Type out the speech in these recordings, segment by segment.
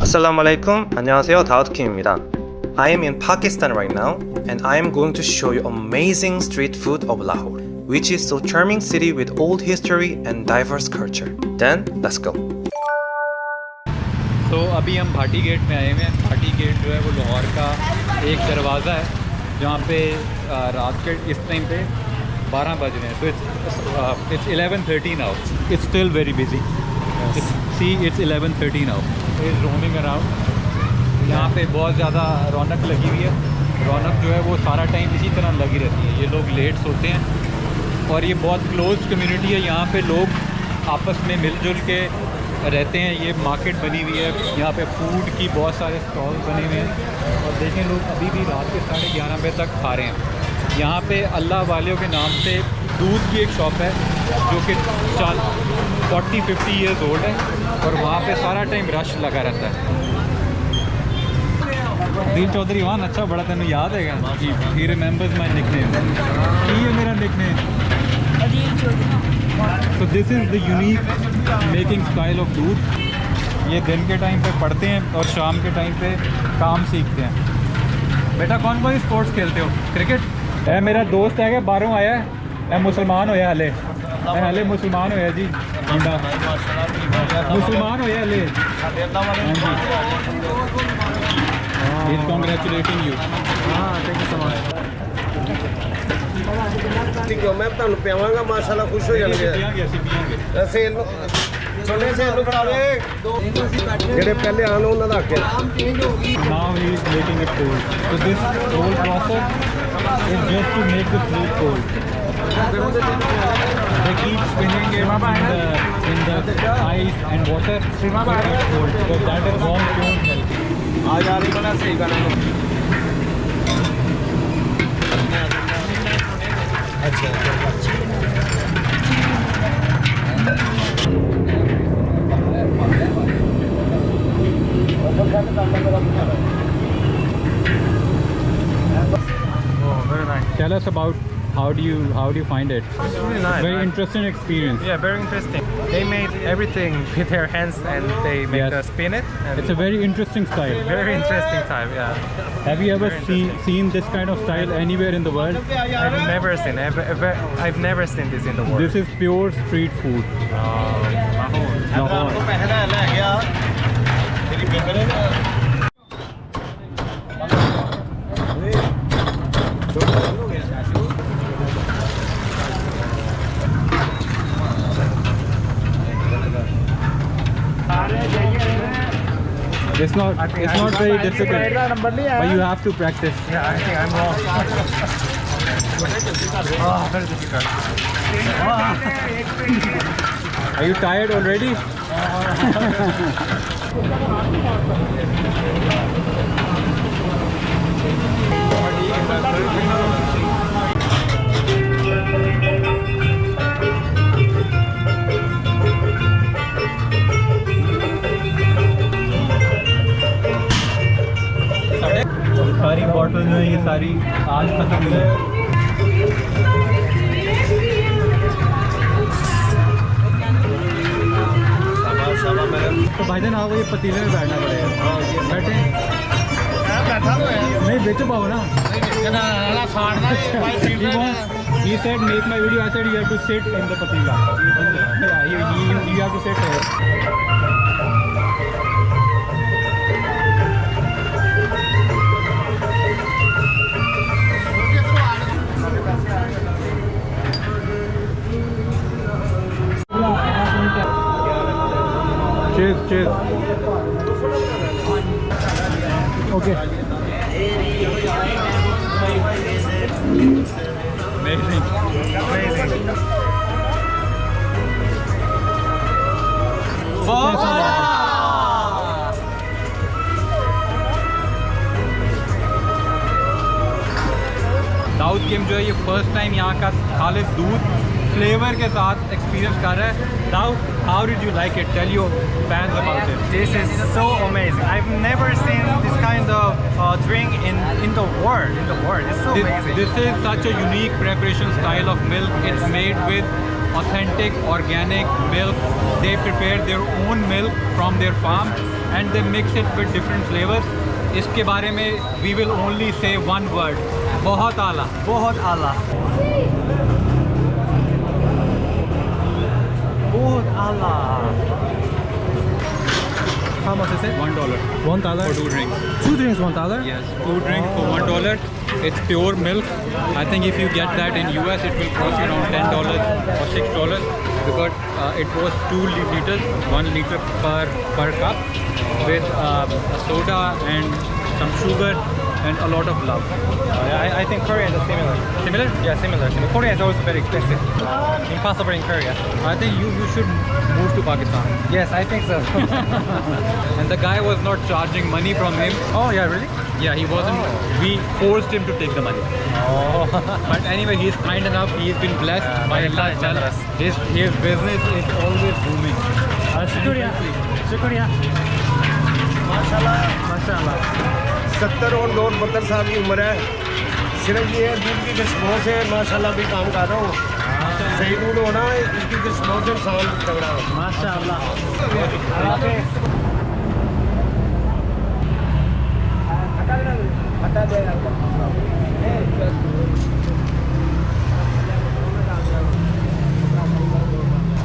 Assalamu alaikum. 안녕하세요. 다우드킴입니다. I am in Pakistan right now and I am going to show you amazing street food of Lahore, which is so charming city with old history and diverse culture. Then let's go. तो अभी हम Bhati gate में आए हुए हैं। Bhati gate जो है वो लाहौर का एक दरवाज़ा है जहाँ पे रात के इस टाइम पे 12 बज रहे हैं। तो it's 11:30 now. It's still very busy. See, it's 11:30 now. It's roaming around. यहाँ पे बहुत ज़्यादा रौनक लगी हुई है। रौनक जो है वो सारा टाइम इसी तरह लगी रहती है। ये लोग लेट सोते हैं और ये बहुत क्लोज कम्युनिटी है। यहाँ पे लोग आपस में मिलजुल के रहते हैं। ये मार्केट बनी हुई है। यहाँ पे फूड की बहुत सारे स्टॉल्स बने हुए हैं और देखें लोग अभी भी रात के 11:30 बजे तक खा रहे हैं। यहाँ पे अल्लाह वालियों के नाम से दूध की एक शॉप है जो कि 40-50 ईयर्स ओल्ड है और वहाँ पे सारा टाइम रश लगा रहता है। दिल चौधरी वन अच्छा बड़ा तेन याद है जी। He remembers my nickname. ये मेरा निकनेम। तो this is the unique making style of दूध। ये दिन के टाइम पे पढ़ते हैं और शाम के टाइम पे काम सीखते हैं। बेटा कौन कौन स्पोर्ट्स खेलते हो? क्रिकेट? मेरा दोस्त है कि बाहरों आया है, मुसलमान होया हले मुसलमान होया जी। मुसलमान होया हले। He's congratulating you. Thank you so much. ठीक है, मैं ਤੁਹਾਨੂੰ ਪਿਆਵਾਂਗਾ ਮਾਸ਼ਾਅੱਲਾ ਖੁਸ਼ ਹੋ ਜਾਣਗੇ। ਅਸੀਂ ਇਹਨੂੰ ਛੋਟੇ ਸੇ ਇਹਨੂੰ ਫੜਾਵੇ ਜਿਹੜੇ ਪਹਿਲੇ ਆਣ ਉਹਨਾਂ ਦਾ ਹੱਕ ਹੈ। Now he is making it cold. So this whole process is just to make the fruit cold. They keep spinning it in the ice and water to make it cold because that is warm pure milk. ਆ ਜਾ ਰਹੀ ਬਣਾ ਸਹੀ ਗੱਲ ਹੈ। अच्छा Tell us about how do you find it? It's really nice. Very interesting experience. Yeah, very interesting. They made everything with their hands and they make Yes. us spin it. And It's a very interesting style. very interesting time. Yeah, Have you ever seen this kind of style anywhere in the world? I've never seen. I've never seen this in the world. This is pure street food. Lahore. ਪੈਸੇ ਲੈ ਗਿਆ ਤੇਰੀ ਬੇਬੇ ਨੇ It's not very difficult, but you have to practice. Yeah, I think I'm wrong. Very difficult. Are you tired already? सारी bottle जो है ये सारी आज खत्म हुई है। तो भाईजान आपको ये पतीले में बैठना पड़ेगा। बैठे नहीं बेचो पाओ ना। He said make my video. I said you have to sit in the patila. Yeah, you have to sit here. Cheers, cheers. Okay. Amazing. Amazing. Dawood किम जो है ये फर्स्ट टाइम यहाँ का खालिद दूध फ्लेवर के साथ एक्सपीरियंस कर रहा है. Dawood, how did you like it? Tell your fans about it. This is so amazing. I've never seen this kind of drink in the world. It's so amazing. This is such a unique preparation style of milk. It's made with authentic organic milk. They prepare their own milk from their farm and they mix it with different flavors. इसके बारे में we will only say one word. बहुत आला. बहुत आला. बहुत आला. How much is it? $1 $1 for 2 drinks. 2 drinks $1. Yes, 2 drinks for $1. It's pure milk. I think if you get that in US, it will cost you around $10 or $6 because it was 2 liters, 1 liter per cup with a soda and some sugar and a lot of love. I think Korea is similar. Similar? Yeah, similar. Korea is also very expensive. Impossible in Korea. I think you should move to Pakistan. Yes, I think so. And the guy was not charging money from him. Oh yeah, really? Yeah, he wasn't. We forced him to take the money. Oh. But anyway, he's kind enough. He's been blessed by very Allah. generous. His business is always booming. शुक्रिया. शुक्रिया. माशाल्लाह. 70 और 72 साल की उम्र है. सिर्फ ये दूध की किस्मों से माशाल्लाह भी काम कर रहा हूँ. सही दूध होना इसकी किस्मों से इंसान तगड़ा हो. माशाल्लाह.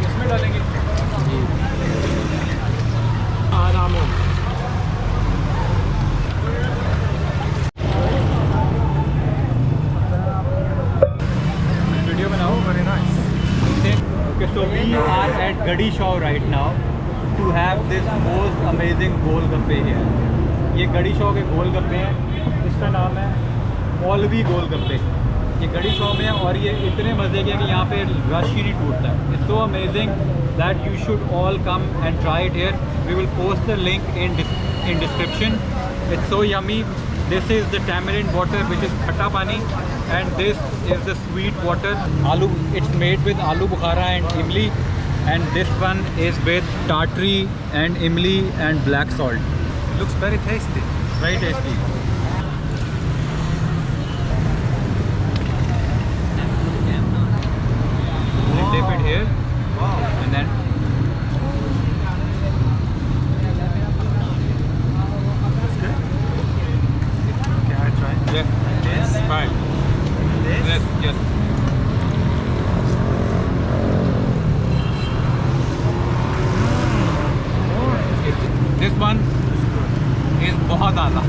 किसमें डालेंगे? आराम हो. Video बनाओ. Very nice. Okay, so we are at Gadi Shaw right now to have this most amazing golgappe here. ये गड़ी शॉ के गोलगप्पे हैं. इसका नाम है मौलवी गोलगप्पे. ये गड़ी शॉ में है और ये इतने मज़े के हैं कि यहाँ पे रश ही नहीं टूटता है. It's so amazing that you should all come and try it here. We will post the link in description. It's so yummy. This is the tamarind water, which is khatta pani, and this is the sweet water. Aloo. It's made with aloo bukhara and imli, and this one is with tartary and imli and black salt. Looks very tasty. Very tasty. You dip it here, and then Can I try? yes, This? right. This? Yes, yes. This one is बहुत आला.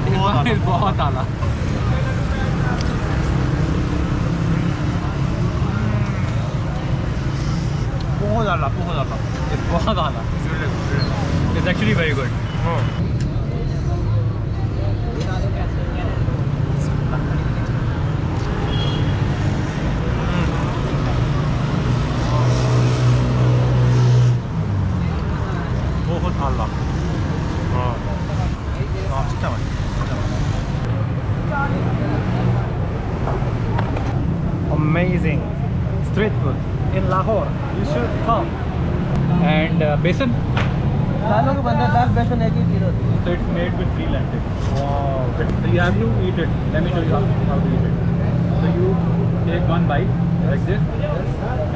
This one is बहुत आला. बहुत आला. It's बहुत आला. It's actually very good. बहुत आला. 진짜 맛있어. Amazing street food in Lahore. You should come. And besan. दालों के बंदा दाल बेसन एक ही चीज होती है. So it's made with 3 lentils. Wow. So you have to eat it. Let me show you how to eat it. So you take one bite like this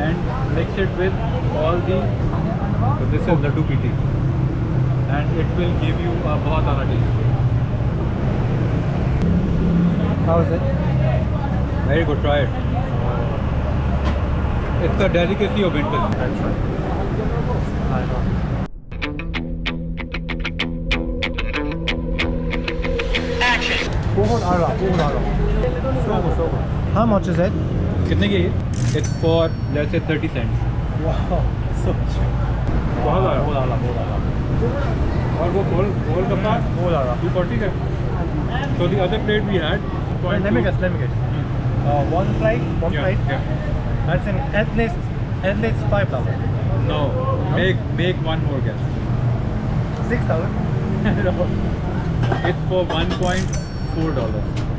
and mix it with all the. So this is laddu piti, and it will give you a बहुत आला taste. How is it? Very good. Try it. It's a delicacy of winters. बहुत आला. So good. How much is it? कितने की है? It's for let's say 30 cents. Wow. So cheap. बहुत आला. बहुत आला. और वो गोल कपड़ा बहुत आला. you got it. So the other plate we had. Let me guess. One plate. Yeah, yeah. That's at least $5. No. Make one more guess. 6,000. No. It's for $1.4.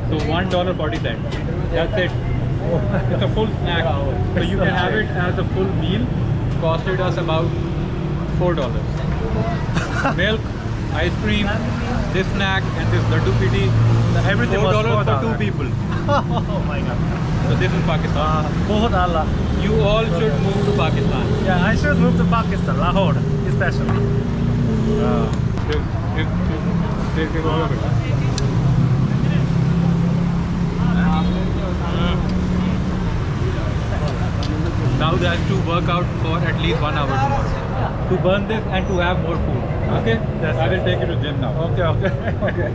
So $1.40. That's it. It's a full snack. So you can have it as a full meal. Costed us about $4. Milk, ice cream, this snack, and this laddu piti. Everything was $4 for $4. 2 people. Oh my God. So this is Pakistan. बहुत आला. You all should move to Pakistan. Yeah, I should move to Pakistan, Lahore, especially. Now they have to work out for at least 1 hour tomorrow to burn this and to have more food. Okay? Yes, I will take you to gym now. Okay.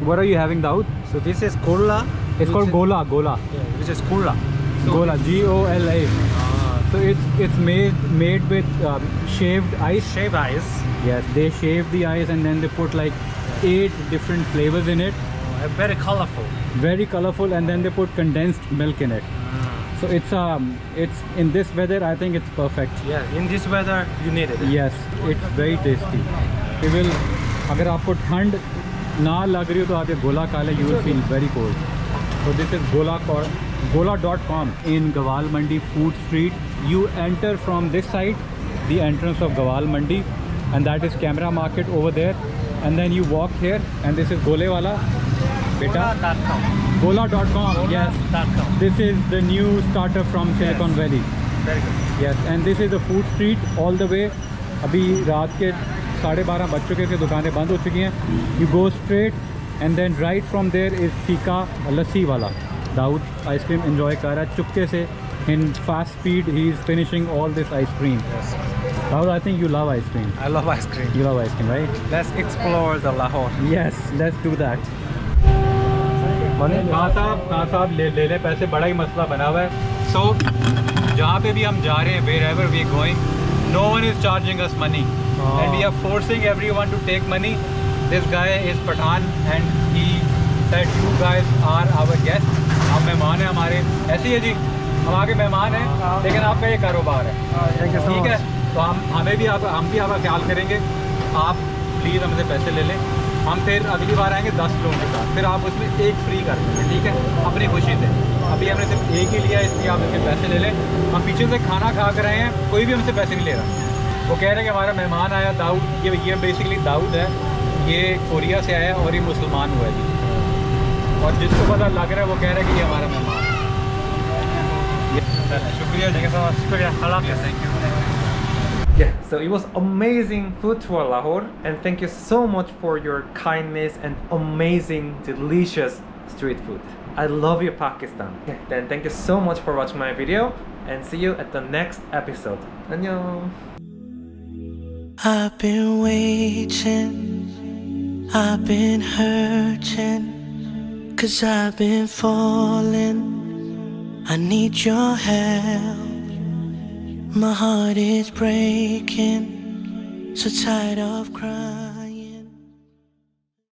What are you having, Daud? So this is Gola. It's called Gola. Which is Gola. Gola, Gola. So it's made with shaved ice. Shaved ice. Yes, they shave the ice and then they put like 8 different flavors in it. Very colorful. Very colorful, and then they put condensed milk in it. So it's in this weather, I think it's perfect. Yeah, in this weather, you need it. Yes, it's very tasty. It will, अगर आपको ठंड ना लग रही हो तो आप ये गोला खा लें, you will feel very cold. So this is gola.com in Gawal Mandi Food Street. You enter from this side, the entrance of Gawal Mandi, and that is Camera Market over there. And then you walk here, and this is Gole wala. Beta. Gola.com. Yes. Gola.com. This is the new startup from Silicon Valley. Very good. Yes, and this is the food street all the way. अभी रात के 12:30 बज चुके थे, दुकानें बंद हो चुकी हैं. You go straight and then right from there is Fika lassi wala. Daud ice cream enjoy कर रहा है चुपके से. In fast speed he is finishing all this ice cream. Yes. Daud, I think you love ice cream. I love ice cream. You love ice cream, right? Let's explore the Lahore. Yes, let's do that. कहाँ साहब ले पैसे, बड़ा ही मसला बना हुआ है. So जहाँ पे भी हम जा रहे हैं, wherever we are going, no one is charging us money, and we are forcing everyone to take money. This guy is Pathan and he said you guys are our guests. आप मेहमान हैं हमारे. ऐसे ही है जी, हम आगे मेहमान हैं, लेकिन आपका ये कारोबार है. ठीक है, तो हम भी आपका ख्याल करेंगे. आप प्लीज़ हमसे पैसे ले लें. हम फिर अगली बार आएंगे 10 लोगों के साथ, फिर आप उसमें एक फ्री कर देंगे. ठीक है, अपनी खुशी से. अभी हमने सिर्फ एक ही लिया, इसलिए आप इसके पैसे ले लें. हम पीछे से खाना खा कर रहे हैं, कोई भी हमसे पैसे नहीं ले रहा. वो कह रहे हैं कि हमारा मेहमान आया दाऊद. ये बेसिकली दाऊद है, ये कोरिया से आया और ये मुसलमान हुआ है जी. और जिसको पता लग रहा है वो कह रहा है कि ये हमारा मेहमान है. शुक्रिया जी. शुक्रिया. Thank you. Yeah, so it was amazing food tour Lahore, and thank you so much for your kindness and amazing, delicious street food. I love you, Pakistan. Yeah, then thank you so much for watching my video, and see you at the next episode. Annyeong. I've been waiting, I've been hurting, 'cause I've been falling. I need your help. My heart is breaking, so tired of crying.